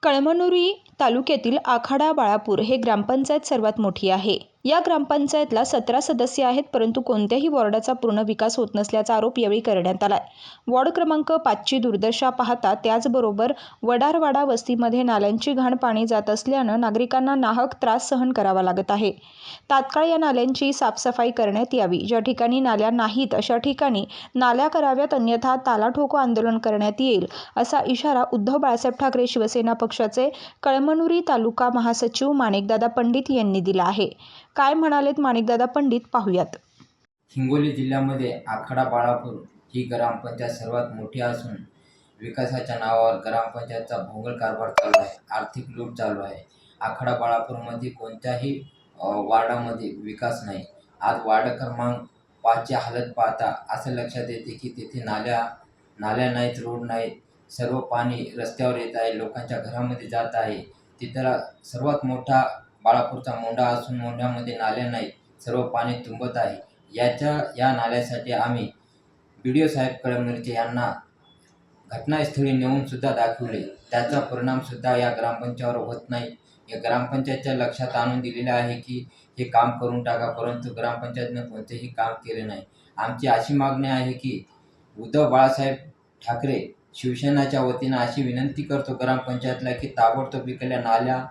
कळमनुरी तालुक्यातील आखाडा बाळापूर हे ग्रामपंचायत सर्वात मोठी आहे। या ग्रामपंचायतला 17 सदस्य आहेत, परंतु कोणत्याही वॉर्डाचा पूर्ण विकास होत नसल्याचा आरोप यावेळी करण्यात आलाय। वॉर्ड क्रमांक 5ची दुर्दशा पाहता त्याचबरोबर वडारवाडा वस्तीमध्ये नाल्यांची घाण पाणी जात असल्यानं नागरिकांना नाहक त्रास सहन करावा लागत आहे। तात्काळ या नाल्यांची साफसफाई करण्यात यावी। ज्या ठिकाणी नाल्या नाहीत अशा ठिकाणी नाल्या कराव्यात, अन्यथा ताला ठोको आंदोलन करण्यात येईल, असा इशारा उद्धव बाळासाहेब ठाकरे शिवसेना पक्षाचे कळमनुरी तालुका महासचिव माणिकदादा पंडित यांनी दिला आहे। काय म्हणालेत माणिकदादा पंडित, पाहूयात। हिंगोली जिल्ह्यामध्ये आखाडा बाळापूर ही ग्रामपंचायत सर्वात मोठी असून विकासाच्या नावावर ग्रामपंचायतचा भोंगळ कारभार चालू आहे, आर्थिक लूट चालू आहे। आखाडा बाळापूरमध्ये कोणत्याही वार्डामध्ये विकास नाही। आज वार्ड क्रमांक 5ची हालत पाहता असं लक्षात येते की तिथे नाल्या नाहीत, रोड नाहीत, सर्व पाणी रस्त्यावर येत आहे, लोकांच्या घरामध्ये जात आहे। तिथला सर्वात मोठा बाळापूरचा मोंढा असून मोंढ्यामध्ये नाल्या नाहीत, सर्व पाणी तुंबत आहे। या नाल्यासाठी आम्ही BDO साहेब कळमनुरीचे यांना घटनास्थळी नेऊन सुद्धा दाखवले, त्याचा परिणाम सुद्धा या ग्रामपंचायतीवर होत नाही। या ग्रामपंचायतच्या लक्षात आणून दिलेले आहे की हे काम करून टाका, परंतु ग्रामपंचायतीने कोणतेही काम केले नाही। आमची अशी मागणी आहे की उद्धव बाळासाहेब ठाकरे शिवसेनेच्या वतीनं अशी विनंती करतो ग्रामपंचायतला की ताबडतोब इकडल्या नाल्या,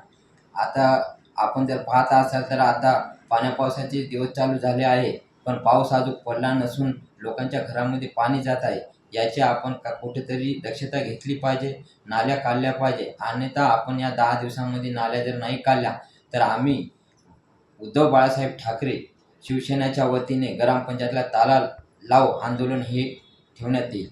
आता आपण जर पाहत असाल तर आता पावसाचे दिवस चालू झाले आहे, पण पाऊस अजून पडला नसून लोकांच्या घरामध्ये पाणी जात आहे। याची आपण कुठेतरी दक्षता घेतली पाहिजे, नाल्या काढल्या पाहिजे, अन्यथा आपण या 10 दिवसांमध्ये नाल्या जर नाही काढल्या तर आम्ही उद्धव बाळासाहेब ठाकरे शिवसेनेच्या वतीने ग्रामपंचायतला ताला लाव आंदोलन हे ठेवण्यात येईल।